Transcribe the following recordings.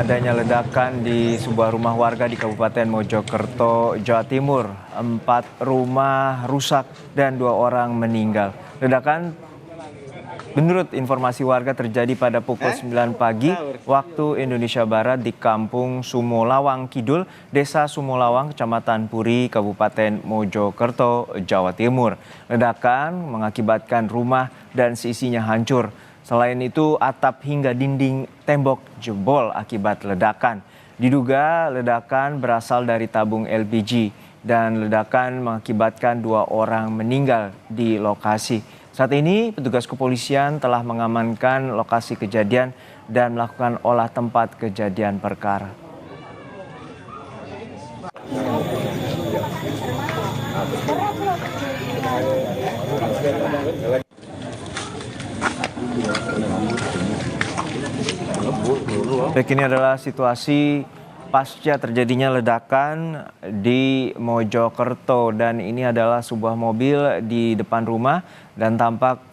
adanya ledakan di sebuah rumah warga di Kabupaten Mojokerto, Jawa Timur. 4 rumah rusak dan 2 orang meninggal. Ledakan menurut informasi warga terjadi pada pukul 9 pagi waktu Indonesia Barat di Kampung Sumolawang Kidul, Desa Sumolawang, Kecamatan Puri, Kabupaten Mojokerto, Jawa Timur. Ledakan mengakibatkan rumah dan seisinya hancur. Selain itu, atap hingga dinding tembok jebol akibat ledakan. Diduga ledakan berasal dari tabung LPG dan ledakan mengakibatkan 2 orang meninggal di lokasi. Saat ini, petugas kepolisian telah mengamankan lokasi kejadian dan melakukan olah tempat kejadian perkara. Baik, ini adalah situasi pasca terjadinya ledakan di Mojokerto, dan ini adalah sebuah mobil di depan rumah dan tampak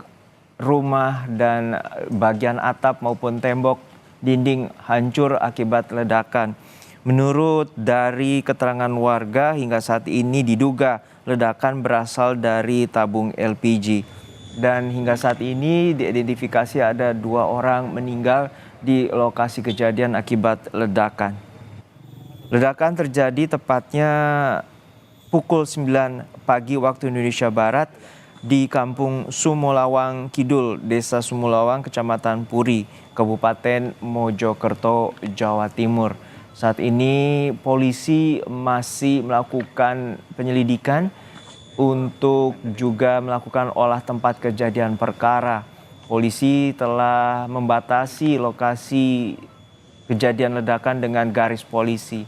rumah dan bagian atap maupun tembok dinding hancur akibat ledakan. Menurut dari keterangan warga, hingga saat ini diduga ledakan berasal dari tabung LPG. Dan hingga saat ini diidentifikasi ada 2 orang meninggal di lokasi kejadian akibat ledakan. Ledakan terjadi tepatnya pukul 9 pagi waktu Indonesia Barat di Kampung Sumolawang Kidul, Desa Sumolawang, Kecamatan Puri, Kabupaten Mojokerto, Jawa Timur. Saat ini polisi masih melakukan penyelidikan untuk juga melakukan olah tempat kejadian perkara. Polisi telah membatasi lokasi kejadian ledakan dengan garis polisi.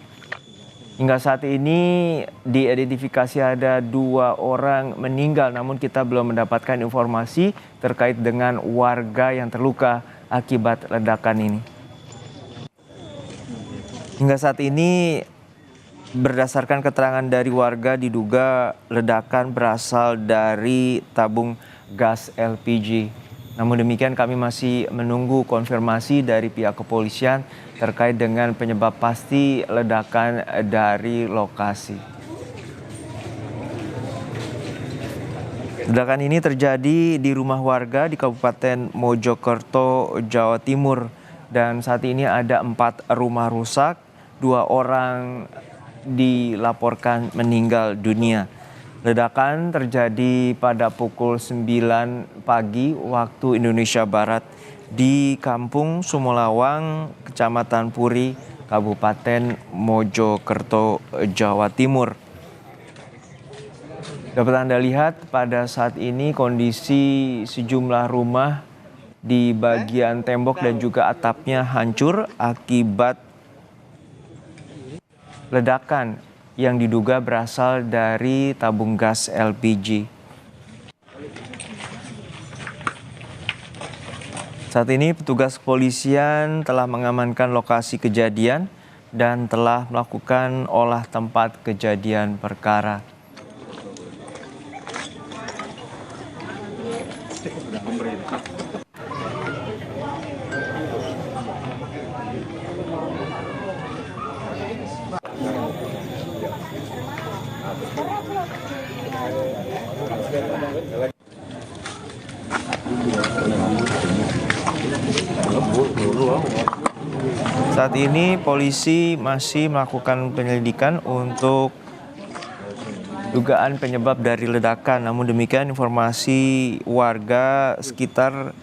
Hingga saat ini diidentifikasi ada 2 orang meninggal, namun kita belum mendapatkan informasi terkait dengan warga yang terluka akibat ledakan ini. Hingga saat ini, berdasarkan keterangan dari warga, diduga ledakan berasal dari tabung gas LPG. Namun demikian, kami masih menunggu konfirmasi dari pihak kepolisian terkait dengan penyebab pasti ledakan dari lokasi. Ledakan ini terjadi di rumah warga di Kabupaten Mojokerto, Jawa Timur. Dan saat ini ada 4 rumah rusak, 2 orang dilaporkan meninggal dunia. Ledakan terjadi pada pukul 9 pagi waktu Indonesia Barat di Kampung Sumolawang, Kecamatan Puri, Kabupaten Mojokerto, Jawa Timur. Dapat Anda lihat pada saat ini kondisi sejumlah rumah di bagian tembok dan juga atapnya hancur akibat ledakan yang diduga berasal dari tabung gas LPG. Saat ini petugas kepolisian telah mengamankan lokasi kejadian dan telah melakukan olah tempat kejadian perkara. Saat ini polisi masih melakukan penyelidikan untuk dugaan penyebab dari ledakan. Namun demikian, informasi warga sekitar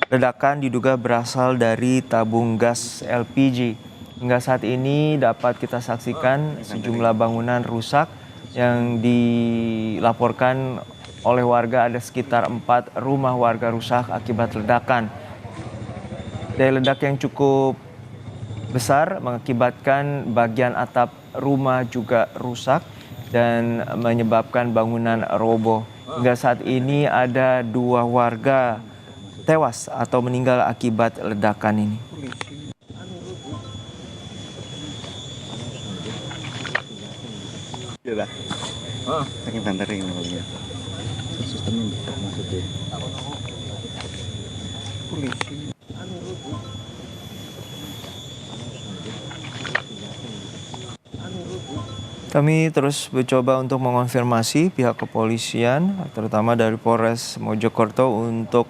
ledakan diduga berasal dari tabung gas LPG. Hingga saat ini dapat kita saksikan sejumlah bangunan rusak yang dilaporkan oleh warga, ada sekitar 4 rumah warga rusak akibat ledakan. Daya ledak yang cukup besar mengakibatkan bagian atap rumah juga rusak dan menyebabkan bangunan roboh. Hingga saat ini ada 2 warga tewas atau meninggal akibat ledakan ini. Iya dah. Saking tantering namanya. Sistemnya maksudnya. Polisi. Kami terus mencoba untuk mengonfirmasi pihak kepolisian, terutama dari Polres Mojokerto untuk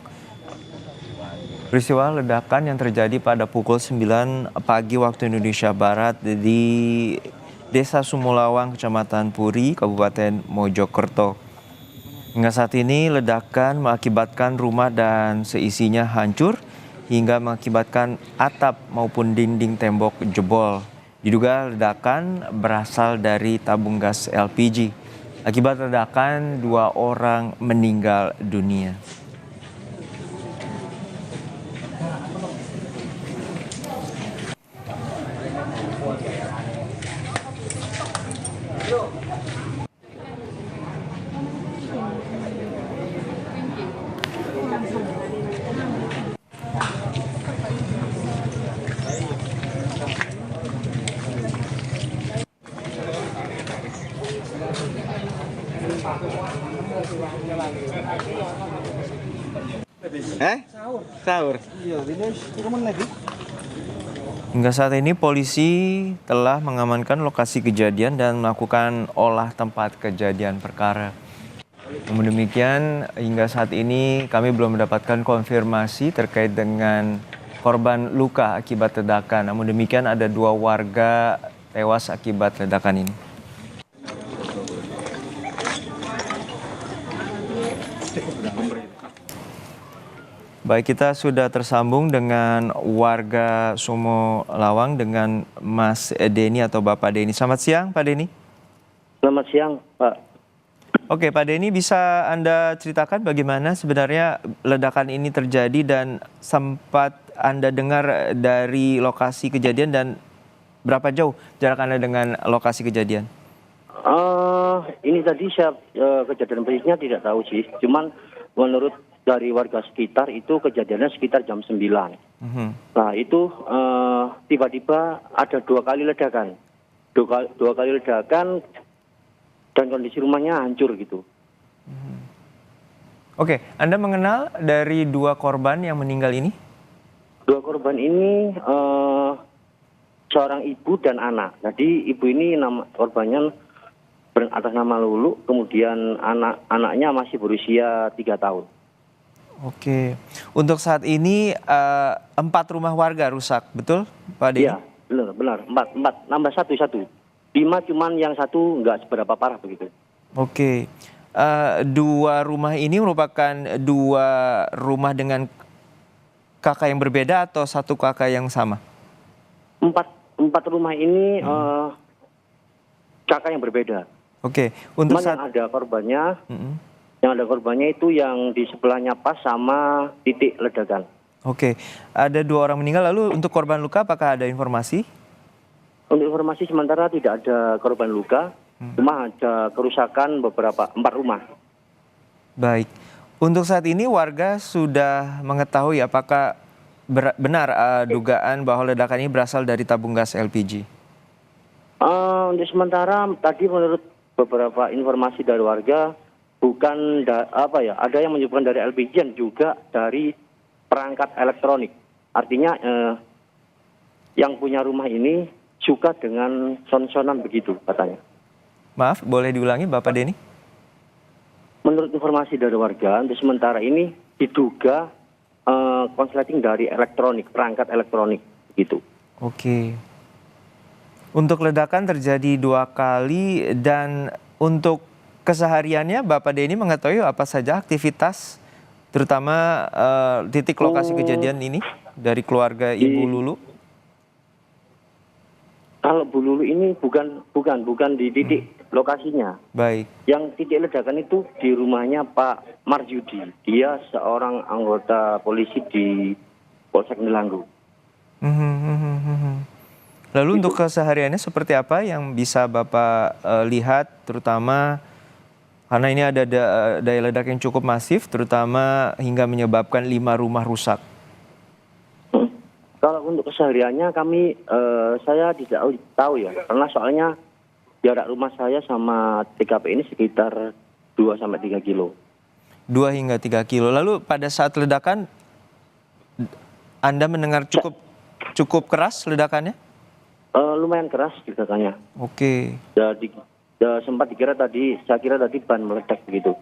peristiwa ledakan yang terjadi pada pukul 9 pagi waktu Indonesia Barat di Desa Sumulawang, Kecamatan Puri, Kabupaten Mojokerto. Hingga saat ini ledakan mengakibatkan rumah dan seisinya hancur hingga mengakibatkan atap maupun dinding tembok jebol. Diduga ledakan berasal dari tabung gas LPG. Akibat ledakan, 2 orang meninggal dunia. Sahur. Hingga saat ini polisi telah mengamankan lokasi kejadian dan melakukan olah tempat kejadian perkara. Namun demikian, hingga saat ini kami belum mendapatkan konfirmasi terkait dengan korban luka akibat ledakan. Namun demikian, ada 2 warga tewas akibat ledakan ini. Baik, kita sudah tersambung dengan warga Sumulawang dengan Mas Denny atau Bapak Denny. Selamat siang, Pak Denny. Selamat siang, Pak. Oke, Pak Denny, bisa Anda ceritakan bagaimana sebenarnya ledakan ini terjadi dan sempat Anda dengar dari lokasi kejadian dan berapa jauh jarak Anda dengan lokasi kejadian? Ini tadi saya kejadian persisnya tidak tahu sih. Cuman menurut dari warga sekitar itu kejadiannya sekitar jam 9. Nah itu tiba-tiba ada 2 kali ledakan. Dua kali ledakan dan kondisi rumahnya hancur gitu. Oke, Anda mengenal dari 2 korban yang meninggal ini? 2 korban ini seorang ibu dan anak. Jadi ibu ini korbannya atas nama Lulu, kemudian anaknya masih berusia 3 tahun. Oke, untuk saat ini 4 rumah warga rusak, betul Pak Denny? Iya, benar. 4, nambah satu. 5 cuman yang 1 nggak seberapa parah begitu. Oke, 2 rumah ini merupakan 2 rumah dengan kakak yang berbeda atau 1 kakak yang sama? 4 rumah ini kakak yang berbeda. Oke, untuk yang ada korbannya, yang ada korbannya itu yang di sebelahnya pas sama titik ledakan. Oke, ada 2 orang meninggal. Lalu untuk korban luka apakah ada informasi? Untuk informasi sementara tidak ada korban luka, cuma ada kerusakan 4 rumah. Baik, untuk saat ini warga sudah mengetahui apakah benar dugaan bahwa ledakan ini berasal dari tabung gas LPG? Untuk sementara tadi menurut beberapa informasi dari warga bukan ada yang menyebutkan dari LPG dan juga dari perangkat elektronik. Artinya yang punya rumah ini suka dengan son-sonan begitu katanya. Maaf, boleh diulangi Bapak Denny? Menurut informasi dari warga, untuk sementara ini diduga konsleting dari elektronik, perangkat elektronik begitu. Oke. Untuk ledakan terjadi 2 kali dan untuk kesehariannya Bapak Denny mengetahui apa saja aktivitas terutama titik lokasi kejadian ini dari keluarga Ibu Lulu? Kalau Bu Lulu ini bukan di titik lokasinya. Baik. Yang titik ledakan itu di rumahnya Pak Marjudi. Dia seorang anggota polisi di Polsek Nelanggu. Lalu untuk kesehariannya seperti apa yang bisa Bapak lihat, terutama karena ini ada daya ledak yang cukup masif, terutama hingga menyebabkan 5 rumah rusak? Kalau untuk kesehariannya saya tidak tahu ya, karena soalnya jarak rumah saya sama TKP ini sekitar 2-3 kilo. 2 hingga 3 kilo. Lalu pada saat ledakan Anda mendengar cukup keras ledakannya? Lumayan keras ledakannya. Oke. sempat saya kira tadi ban meledak begitu.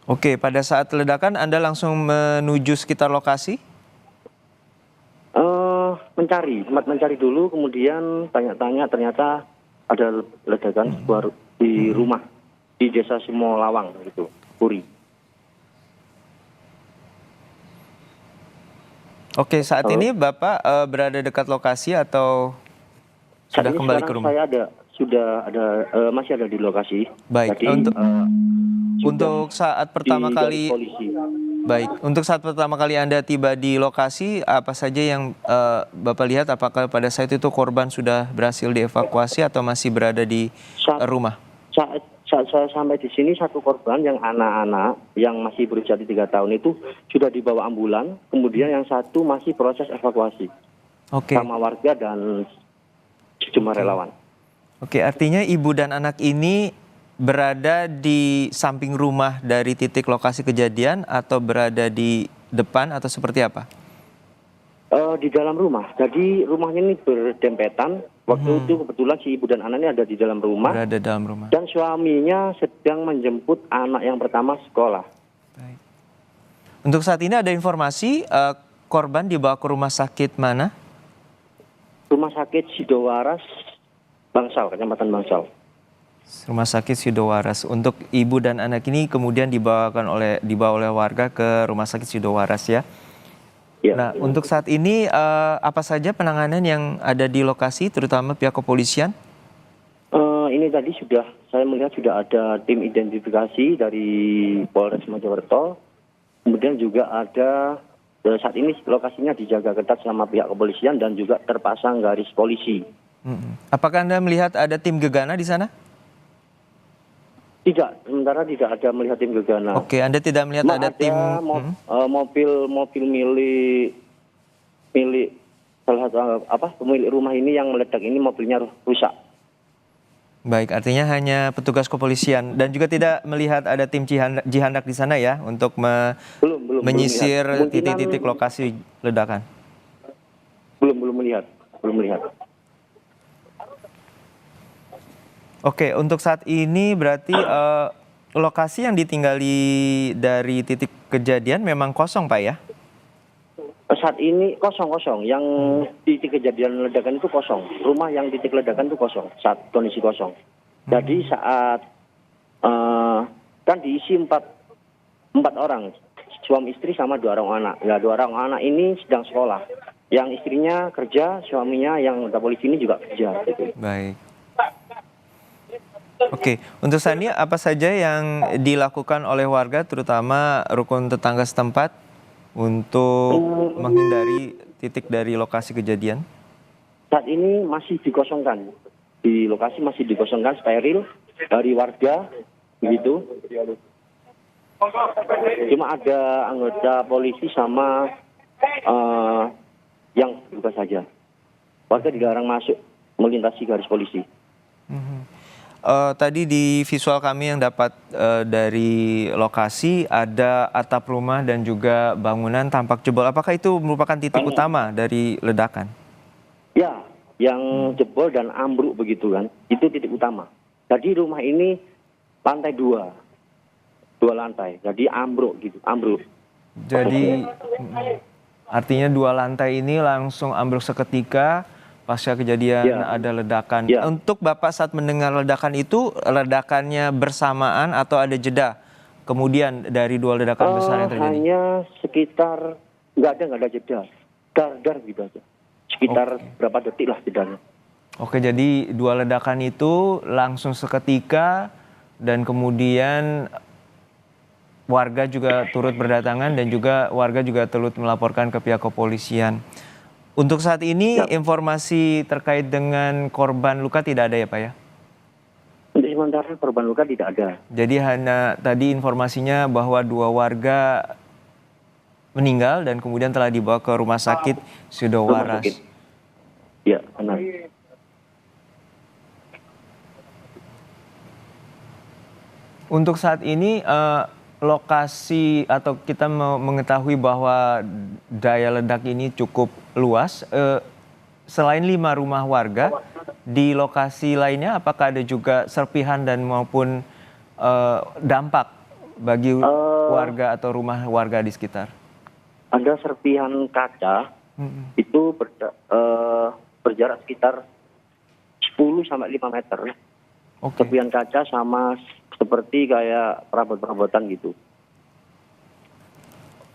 Oke, pada saat ledakan Anda langsung menuju sekitar lokasi? Sempat mencari dulu, kemudian tanya-tanya, ternyata ada ledakan di rumah di desa Simolawang gitu, Puri. Oke, saat ini Bapak berada dekat lokasi atau Saat sudah ini kembali ke sekarang rumah? masih ada di lokasi. Baik, Jadi, untuk saat pertama di garis kali polisi. Baik, untuk saat pertama kali Anda tiba di lokasi, apa saja yang Bapak lihat? Apakah pada saat itu korban sudah berhasil dievakuasi atau masih berada di rumah? Saat saya sampai di sini, satu korban yang anak-anak yang masih berusia 3 tahun itu sudah dibawa ambulan, kemudian yang satu masih proses evakuasi Oke, sama warga dan sejumlah relawan. oke, artinya ibu dan anak ini berada di samping rumah dari titik lokasi kejadian atau berada di depan atau seperti apa? Di dalam rumah, jadi rumahnya ini berdempetan. Waktu itu kebetulan si ibu dan anaknya ada di dalam rumah. Berada dalam rumah. Dan suaminya sedang menjemput anak yang pertama sekolah. Baik. Untuk saat ini ada informasi korban dibawa ke rumah sakit mana? Rumah sakit Sidowaras, Bangsal, Kecamatan Bangsal. Rumah sakit Sidowaras. Untuk ibu dan anak ini kemudian dibawa oleh warga ke Rumah Sakit Sidowaras ya. Ya. Nah, untuk saat ini apa saja penanganan yang ada di lokasi, terutama pihak kepolisian? Ini tadi saya melihat sudah ada tim identifikasi dari Polres Mojokerto. Kemudian juga ada saat ini lokasinya dijaga ketat sama pihak kepolisian dan juga terpasang garis polisi. Apakah Anda melihat ada tim gegana di sana? Tidak, sementara tidak ada melihat tim gegana. Oke, Anda tidak melihat ada tim mobil milik salah satu pemilik rumah ini yang meledak ini, mobilnya rusak. Baik, artinya hanya petugas kepolisian dan juga tidak melihat ada tim jihandak di sana ya untuk Belum menyisir melihat. titik-titik lokasi ledakan. Belum melihat. Oke, untuk saat ini berarti lokasi yang ditinggali dari titik kejadian memang kosong, Pak ya? Saat ini kosong. Yang titik kejadian ledakan itu kosong. Rumah yang titik ledakan itu kosong, saat kondisi kosong. Jadi saat kan diisi empat orang, suami istri sama 2 orang anak. Nah, 2 orang anak ini sedang sekolah. Yang istrinya kerja, suaminya yang udah polisi ini juga kerja. Gitu. Baik. Oke, untuk saat ini apa saja yang dilakukan oleh warga, terutama rukun tetangga setempat, untuk menghindari titik dari lokasi kejadian? Saat ini masih dikosongkan. Di lokasi masih dikosongkan, steril dari warga, begitu. Cuma ada anggota polisi sama yang bertugas saja. Warga dilarang masuk melintasi garis polisi. Tadi di visual kami yang dapat dari lokasi ada atap rumah dan juga bangunan tampak jebol. Apakah itu merupakan titik utama dari ledakan? Ya, yang jebol dan ambruk begitu kan, itu titik utama. Jadi rumah ini lantai 2 lantai, jadi ambruk. Jadi artinya 2 lantai ini langsung ambruk seketika. Pasca kejadian ada ledakan. Ya. Untuk Bapak saat mendengar ledakan itu, ledakannya bersamaan atau ada jeda? Kemudian dari 2 ledakan besar yang terjadi? Hanya sekitar, nggak ada jeda. Dar gitu aja. Sekitar berapa detik lah jedanya. Oke, jadi 2 ledakan itu langsung seketika dan kemudian warga juga turut berdatangan dan juga warga juga turut melaporkan ke pihak kepolisian. Untuk saat ini informasi terkait dengan korban luka tidak ada ya Pak ya? Untuk sementara korban luka tidak ada. Jadi hanya tadi informasinya bahwa 2 warga meninggal dan kemudian telah dibawa ke Rumah Sakit Sidowaras. Ya, benar. Untuk saat ini lokasi atau kita mengetahui bahwa daya ledak ini cukup luas. Selain 5 rumah warga, di lokasi lainnya apakah ada juga serpihan dan maupun dampak bagi warga atau rumah warga di sekitar? Ada serpihan kaca itu berjarak sekitar 10 sampai 5 meter. Oke. Serpihan kaca sama seperti kayak perabot-perabotan gitu.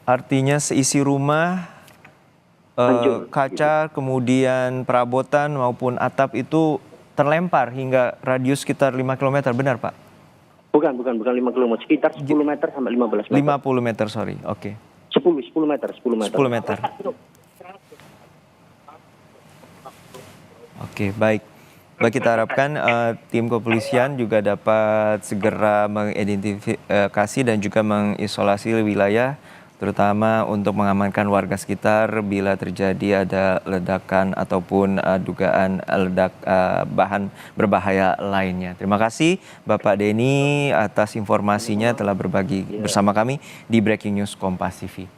Artinya seisi rumah, Hancur. kaca, kemudian perabotan maupun atap itu terlempar hingga radius sekitar 5 km, benar Pak? Bukan 5 km, sekitar 10 meter sampai 15 meter. 50 meter, sorry. Oke. 10 meter. 10 meter. Oke, baik. Baik, kita harapkan tim kepolisian juga dapat segera mengidentifikasi dan juga mengisolasi wilayah, terutama untuk mengamankan warga sekitar bila terjadi ada ledakan ataupun dugaan bahan berbahaya lainnya. Terima kasih Bapak Denny atas informasinya telah berbagi bersama kami di Breaking News Kompas TV.